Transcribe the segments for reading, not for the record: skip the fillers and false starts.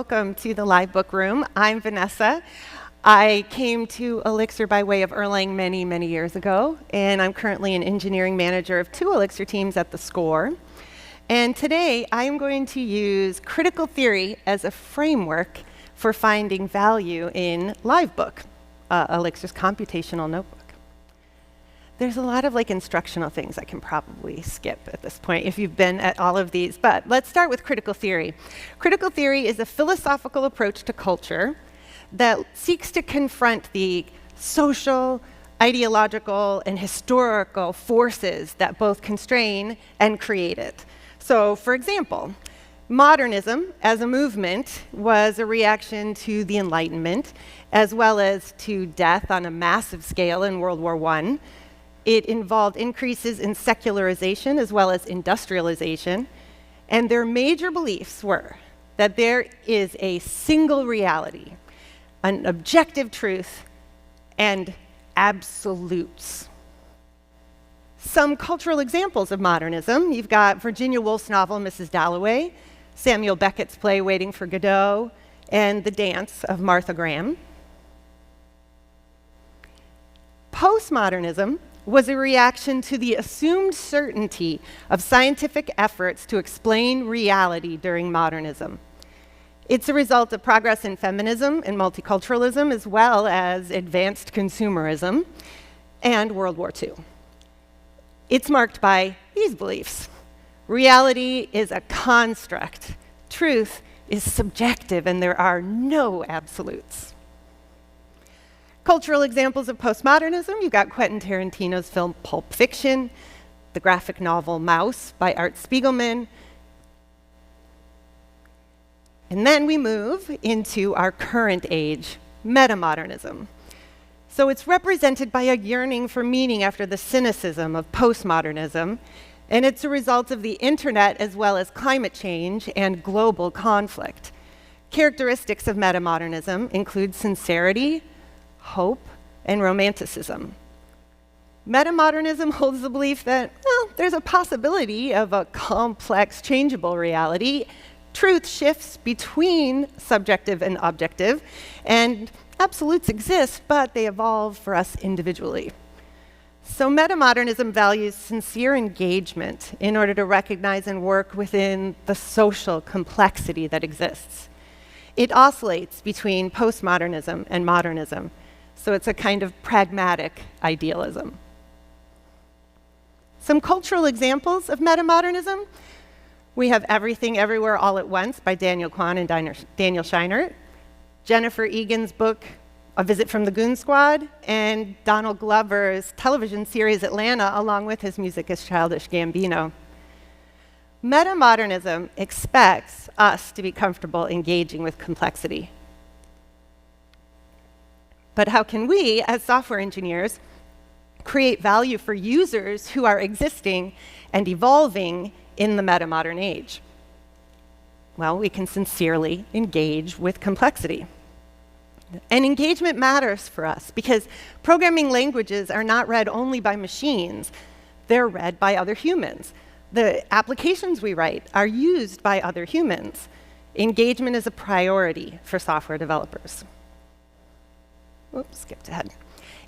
welcome to the Livebook Room. I'm Vanessa. I came to Elixir by way of Erlang many, many years ago, and I'm currently an engineering manager of 2 Elixir teams at the SCORE. And today, I am going to use critical theory as a framework for finding value in Livebook, Elixir's computational notebook. There's a lot of instructional things I can probably skip at this point if you've been at all of these, but let's start with critical theory. Critical theory is a philosophical approach to culture that seeks to confront the social, ideological, and historical forces that both constrain and create it. So, for example, modernism as a movement was a reaction to the Enlightenment, as well as to death on a massive scale in World War I. It involved increases in secularization as well as industrialization, and their major beliefs were that there is a single reality, an objective truth, and absolutes. Some cultural examples of modernism: you've got Virginia Woolf's novel Mrs. Dalloway, Samuel Beckett's play Waiting for Godot, and The Dance of Martha Graham. Postmodernism was a reaction to the assumed certainty of scientific efforts to explain reality during modernism. It's a result of progress in feminism and multiculturalism, as well as advanced consumerism and World War II. It's marked by these beliefs. Reality is a construct. Truth is subjective, and there are no absolutes. Cultural examples of postmodernism: you've got Quentin Tarantino's film Pulp Fiction, the graphic novel Mouse by Art Spiegelman. And then we move into our current age, metamodernism. So it's represented by a yearning for meaning after the cynicism of postmodernism, and it's a result of the internet as well as climate change and global conflict. Characteristics of metamodernism include sincerity, hope, and romanticism. Metamodernism holds the belief that, well, there's a possibility of a complex, changeable reality. Truth shifts between subjective and objective, and absolutes exist, but they evolve for us individually. So metamodernism values sincere engagement in order to recognize and work within the social complexity that exists. It oscillates between postmodernism and modernism, so it's a kind of pragmatic idealism. Some cultural examples of metamodernism: we have Everything Everywhere All at Once by Daniel Kwan and Daniel Scheinert, Jennifer Egan's book A Visit from the Goon Squad, and Donald Glover's television series Atlanta, along with his music as Childish Gambino. Metamodernism expects us to be comfortable engaging with complexity. But how can we, as software engineers, create value for users who are existing and evolving in the metamodern age? Well, we can sincerely engage with complexity. And engagement matters for us because programming languages are not read only by machines, they're read by other humans. The applications we write are used by other humans. Engagement is a priority for software developers. Oops, skipped ahead.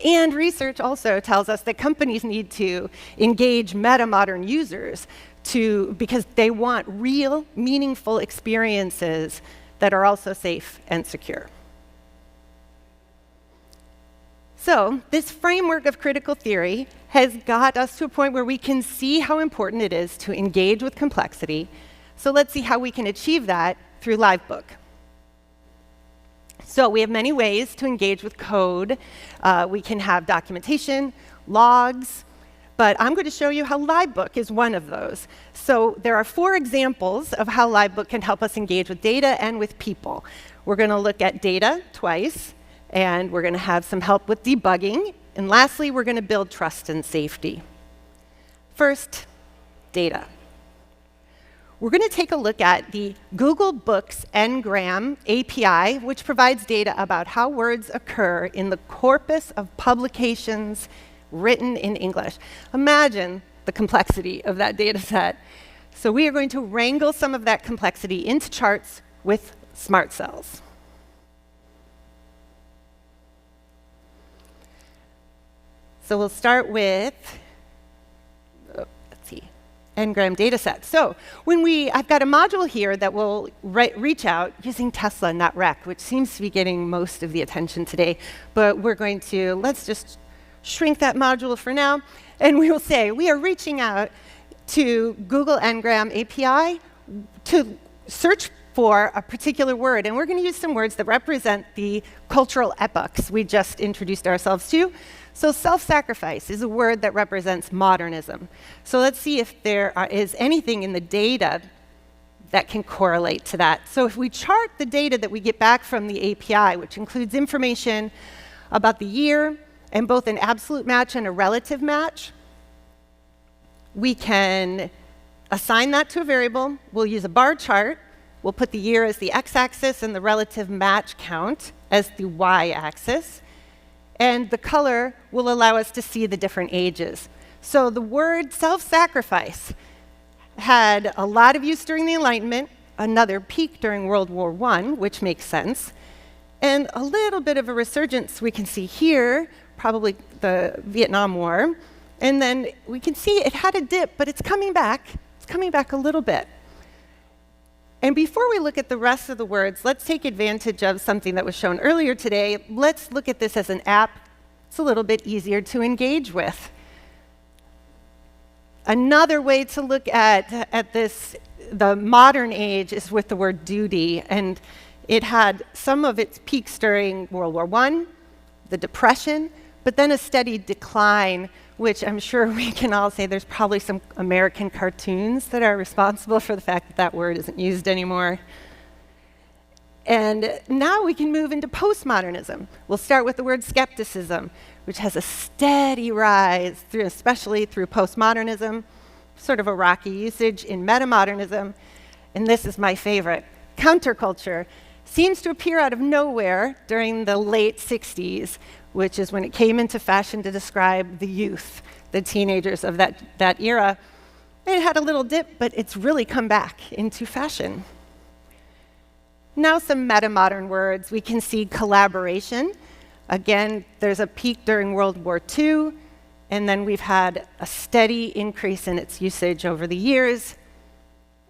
And research also tells us that companies need to engage metamodern users because they want real, meaningful experiences that are also safe and secure. So this framework of critical theory has got us to a point where we can see how important it is to engage with complexity. So let's see how we can achieve that through Livebook. So we have many ways to engage with code. We can have documentation, logs, but I'm going to show you how Livebook is one of those. So there are 4 examples of how Livebook can help us engage with data and with people. We're going to look at data twice, and we're going to have some help with debugging, and lastly, we're going to build trust and safety. First, data. We're going to take a look at the Google Books Ngram API, which provides data about how words occur in the corpus of publications written in English. Imagine the complexity of that data set. So we are going to wrangle some of that complexity into charts with smart cells. So we'll start with, let's see, n-gram data set. So I've got a module here that will reach out using Tesla, not Rec, which seems to be getting most of the attention today. But we're going to, let's just shrink that module for now. And we will say, we are reaching out to Google Ngram API to search for a particular word. And we're going to use some words that represent the cultural epochs we just introduced ourselves to. So self-sacrifice is a word that represents modernism. So let's see if there is anything in the data that can correlate to that. So if we chart the data that we get back from the API, which includes information about the year and both an absolute match and a relative match, we can assign that to a variable. We'll use a bar chart. We'll put the year as the x-axis and the relative match count as the y-axis. And the color will allow us to see the different ages. So the word self-sacrifice had a lot of use during the Enlightenment, another peak during World War I, which makes sense, and a little bit of a resurgence we can see here, probably the Vietnam War. And then we can see it had a dip, but it's coming back. It's coming back a little bit. And before we look at the rest of the words, let's take advantage of something that was shown earlier today. Let's look at this as an app. It's a little bit easier to engage with. Another way to look at this, the modern age, is with the word duty. And it had some of its peaks during World War I, the Depression, but then a steady decline, which I'm sure we can all say there's probably some American cartoons that are responsible for the fact that that word isn't used anymore. And now we can move into postmodernism. We'll start with the word skepticism, which has a steady rise, especially through postmodernism, sort of a rocky usage in metamodernism. And this is my favorite. Counterculture seems to appear out of nowhere during the late 60s, which is when it came into fashion to describe the youth, the teenagers of that era. It had a little dip, but it's really come back into fashion. Now some meta-modern words. We can see collaboration. Again, there's a peak during World War II, and then we've had a steady increase in its usage over the years,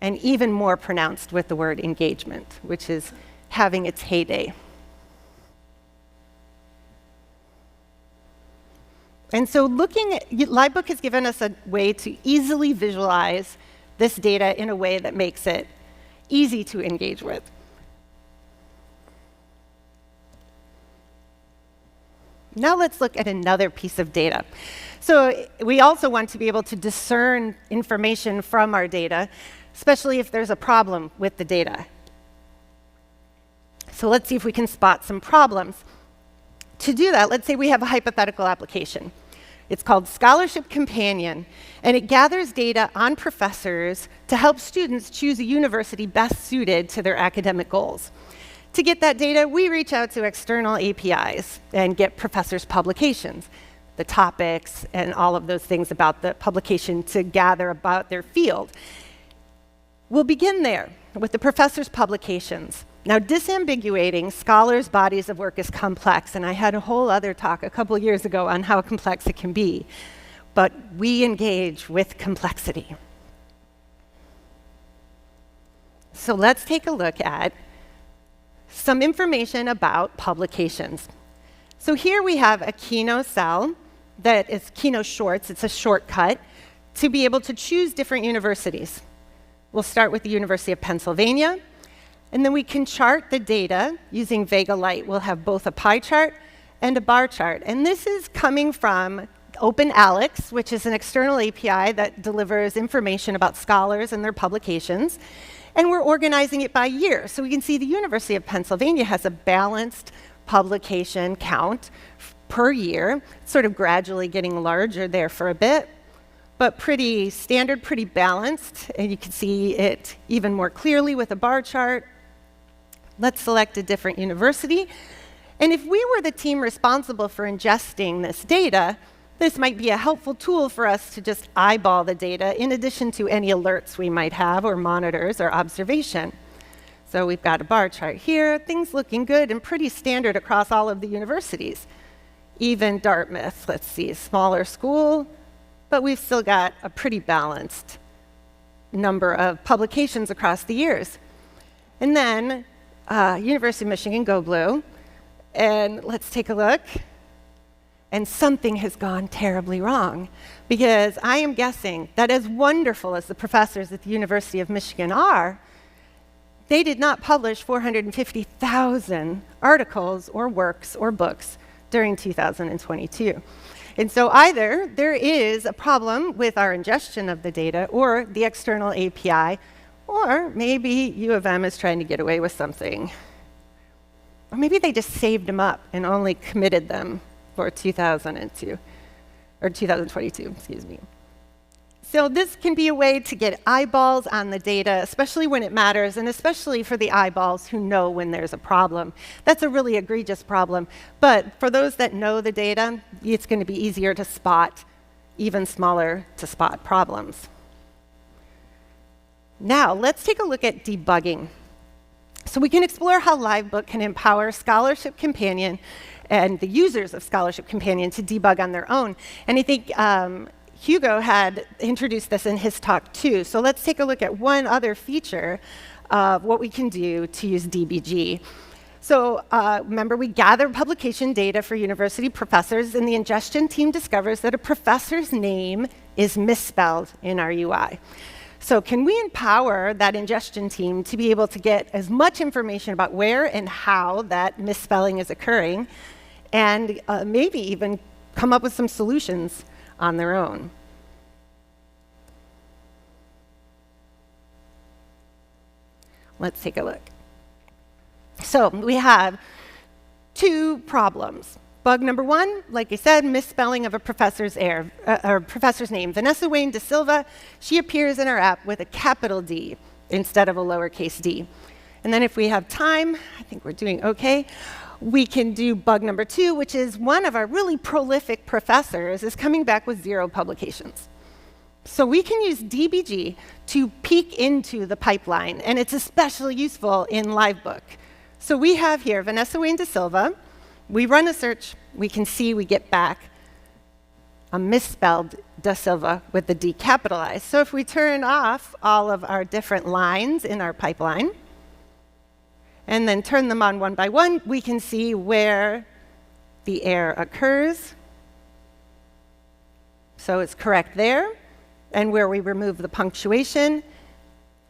and even more pronounced with the word engagement, which is having its heyday. And so Livebook has given us a way to easily visualize this data in a way that makes it easy to engage with. Now let's look at another piece of data. So we also want to be able to discern information from our data, especially if there's a problem with the data. So let's see if we can spot some problems. To do that, let's say we have a hypothetical application. It's called Scholarship Companion, and it gathers data on professors to help students choose a university best suited to their academic goals. To get that data, we reach out to external APIs and get professors' publications, the topics, and all of those things about the publication to gather about their field. We'll begin there with the professors' publications. Now, disambiguating scholars' bodies of work is complex, and I had a whole other talk a couple years ago on how complex it can be. But we engage with complexity. So let's take a look at some information about publications. So here we have a Kino cell that is Kino Shorts. It's a shortcut to be able to choose different universities. We'll start with the University of Pennsylvania. And then we can chart the data using Vega Lite. We'll have both a pie chart and a bar chart. And this is coming from OpenAlex, which is an external API that delivers information about scholars and their publications. And we're organizing it by year. So we can see the University of Pennsylvania has a balanced publication count per year, sort of gradually getting larger there for a bit, but pretty standard, pretty balanced. And you can see it even more clearly with a bar chart. Let's select a different university. And if we were the team responsible for ingesting this data, this might be a helpful tool for us to just eyeball the data in addition to any alerts we might have or monitors or observation. So we've got a bar chart here, things looking good and pretty standard across all of the universities. Even Dartmouth, let's see, smaller school, but we've still got a pretty balanced number of publications across the years. And then University of Michigan, go blue. And let's take a look. And something has gone terribly wrong, because I am guessing that as wonderful as the professors at the University of Michigan are, they did not publish 450,000 articles or works or books during 2022. And so either there is a problem with our ingestion of the data or the external API, or maybe U of M is trying to get away with something. Or maybe they just saved them up and only committed them for 2022, or 2022, excuse me. So this can be a way to get eyeballs on the data, especially when it matters, and especially for the eyeballs who know when there's a problem. That's a really egregious problem, but for those that know the data, it's going to be easier to spot even smaller to spot problems. Now, let's take a look at debugging. So we can explore how Livebook can empower Scholarship Companion and the users of Scholarship Companion to debug on their own. And I think Hugo had introduced this in his talk too. So let's take a look at one other feature of what we can do to use DBG. So remember, we gather publication data for university professors, and the ingestion team discovers that a professor's name is misspelled in our UI. So can we empower that ingestion team to be able to get as much information about where and how that misspelling is occurring, and maybe even come up with some solutions on their own? Let's take a look. So we have two problems. Bug number one, like I said, misspelling of a professor's name. Vanessa Wayne De Silva, she appears in our app with a capital D instead of a lowercase d. And then if we have time, I think we're doing okay, we can do bug number two, which is one of our really prolific professors is coming back with 0 publications. So we can use DBG to peek into the pipeline, and it's especially useful in Livebook. So we have here Vanessa Wayne De Silva. We run a search, we can see we get back a misspelled Da Silva with the D capitalized. So if we turn off all of our different lines in our pipeline, and then turn them on one by one, we can see where the error occurs. So it's correct there, and where we remove the punctuation,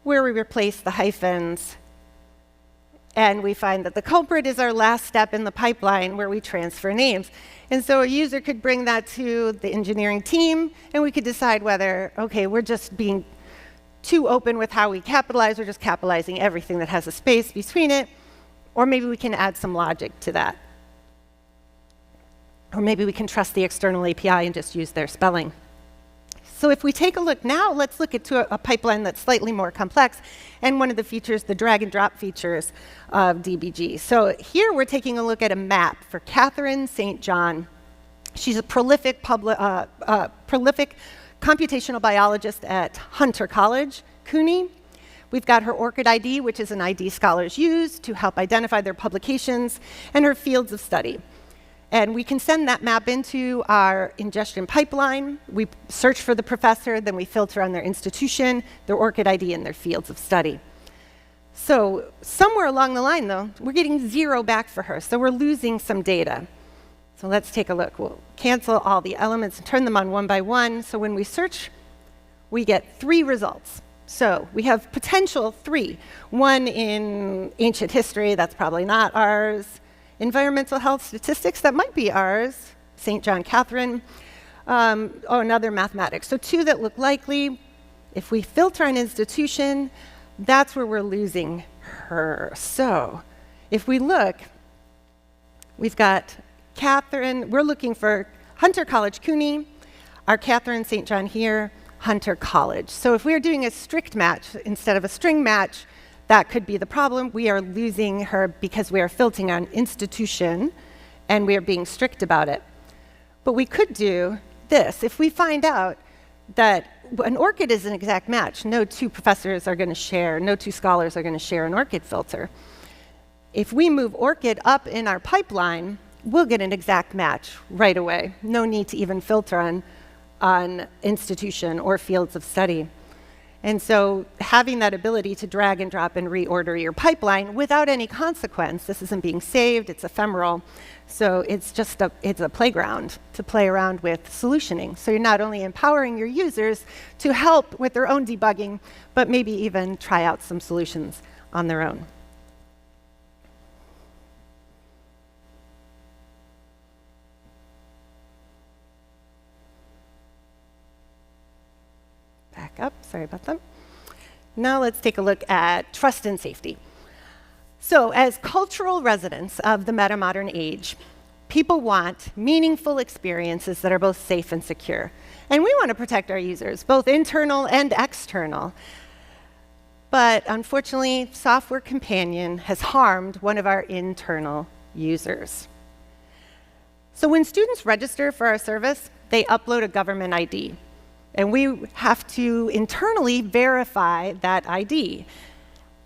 where we replace the hyphens, and we find that the culprit is our last step in the pipeline where we transfer names. And so a user could bring that to the engineering team, and we could decide whether, okay, we're just being too open with how we capitalize, we're just capitalizing everything that has a space between it, or maybe we can add some logic to that. Or maybe we can trust the external API and just use their spelling. So if we take a look now, let's look at a pipeline that's slightly more complex, and one of the features, the drag and drop features of DBG. So here we're taking a look at a map for Catherine St. John. She's a prolific computational biologist at Hunter College, CUNY. We've got her ORCID ID, which is an ID scholars use to help identify their publications, and her fields of study. And we can send that map into our ingestion pipeline. We search for the professor, then we filter on their institution, their ORCID ID, and their fields of study. So somewhere along the line, though, we're getting 0 back for her, so we're losing some data. So let's take a look. We'll cancel all the elements and turn them on one by one. So when we search, we get 3 results. So we have potential 3. One in ancient history, that's probably not ours. Environmental health statistics, that might be ours. St. John Catherine. Another mathematics. So 2 that look likely. If we filter an institution, that's where we're losing her. So if we look, we've got Catherine. We're looking for Hunter College, CUNY. Our Catherine St. John here, Hunter College. So if we're doing a strict match instead of a string match, that could be the problem. We are losing her because we are filtering on institution, and we are being strict about it. But we could do this. If we find out that an ORCID is an exact match. No two professors are going to share, no two scholars are going to share an ORCID filter. If we move ORCID up in our pipeline, we'll get an exact match right away. No need to even filter on institution or fields of study. And so having that ability to drag and drop and reorder your pipeline without any consequence, this isn't being saved, it's ephemeral. So it's just it's a playground to play around with solutioning. So you're not only empowering your users to help with their own debugging, but maybe even try out some solutions on their own. Back up, sorry about that. Now let's take a look at trust and safety. So as cultural residents of the meta-modern age, people want meaningful experiences that are both safe and secure. And we want to protect our users, both internal and external. But unfortunately, Software Companion has harmed one of our internal users. So when students register for our service, they upload a government ID. And we have to internally verify that ID.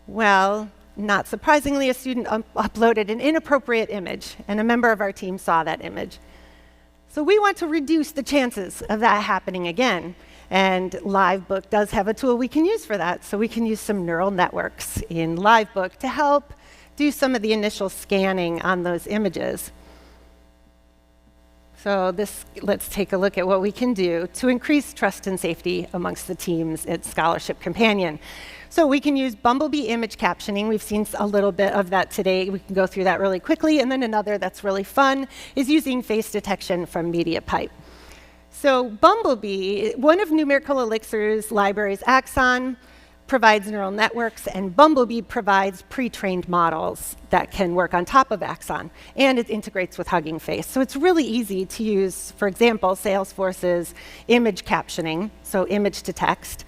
Well, not surprisingly, a student uploaded an inappropriate image, and a member of our team saw that image. So we want to reduce the chances of that happening again. And Livebook does have a tool we can use for that. So we can use some neural networks in Livebook to help do some of the initial scanning on those images. So let's take a look at what we can do to increase trust and safety amongst the teams at Scholarship Companion. So we can use Bumblebee image captioning. We've seen a little bit of that today. We can go through that really quickly. And then another that's really fun is using face detection from MediaPipe. So Bumblebee, one of Numerical Elixir's libraries, Axon, provides neural networks, and Bumblebee provides pre-trained models that can work on top of Axon, and it integrates with Hugging Face. So it's really easy to use, for example, Salesforce's image captioning, so image to text,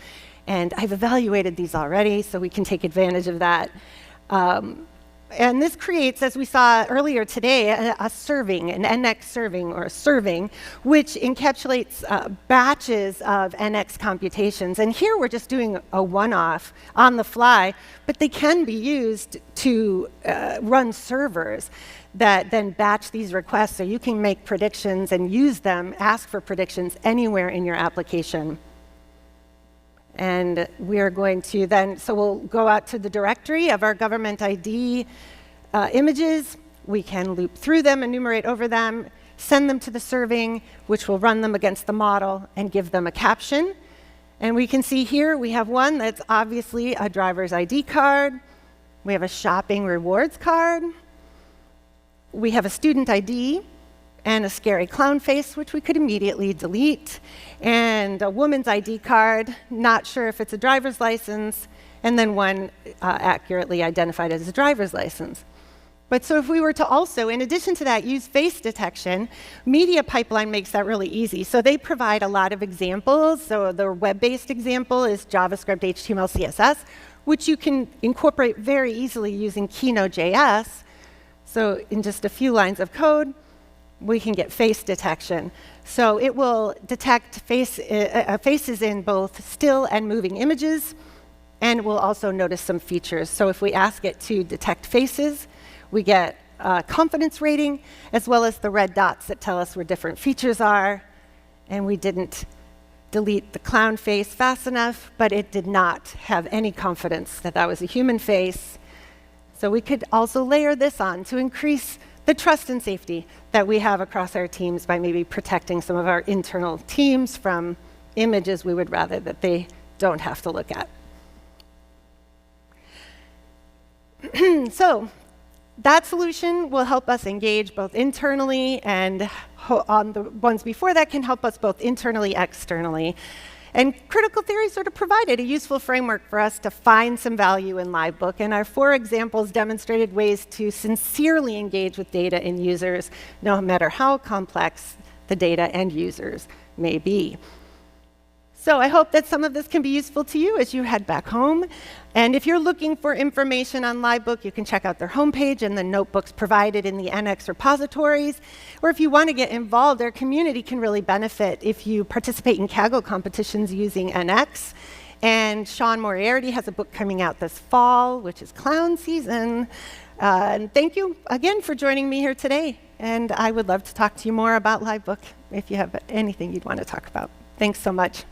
and I've evaluated these already, so we can take advantage of that. And this creates, as we saw earlier today, a serving, an NX serving or a serving, which encapsulates batches of NX computations. And here we're just doing a one-off on the fly, but they can be used to run servers that then batch these requests so you can make predictions and use them, ask for predictions anywhere in your application. And we are going to then, so we'll go out to the directory of our government ID images. We can loop through them, enumerate over them, send them to the serving, which will run them against the model and give them a caption. And we can see here we have one that's obviously a driver's ID card. We have a shopping rewards card. We have a student ID and a scary clown face, which we could immediately delete, and a woman's ID card, not sure if it's a driver's license, and then one accurately identified as a driver's license. But so if we were to also, in addition to that, use face detection, Media Pipeline makes that really easy. So they provide a lot of examples. So the web-based example is JavaScript, HTML, CSS, which you can incorporate very easily using Keynote.js. So in just a few lines of code, we can get face detection. So it will detect faces in both still and moving images, and we'll also notice some features. So if we ask it to detect faces, we get a confidence rating, as well as the red dots that tell us where different features are. And we didn't delete the clown face fast enough, but it did not have any confidence that that was a human face. So we could also layer this on to increase the trust and safety that we have across our teams by maybe protecting some of our internal teams from images we would rather that they don't have to look at. So that solution will help us engage both internally, and on the ones before that can help us both internally, externally. And critical theory sort of provided a useful framework for us to find some value in Livebook, and our 4 examples demonstrated ways to sincerely engage with data and users, no matter how complex the data and users may be. So I hope that some of this can be useful to you as you head back home. And if you're looking for information on Livebook, you can check out their homepage and the notebooks provided in the NX repositories. Or if you want to get involved, their community can really benefit if you participate in Kaggle competitions using NX. And Sean Moriarty has a book coming out this fall, which is Clown Season. And thank you again for joining me here today. And I would love to talk to you more about Livebook if you have anything you'd want to talk about. Thanks so much.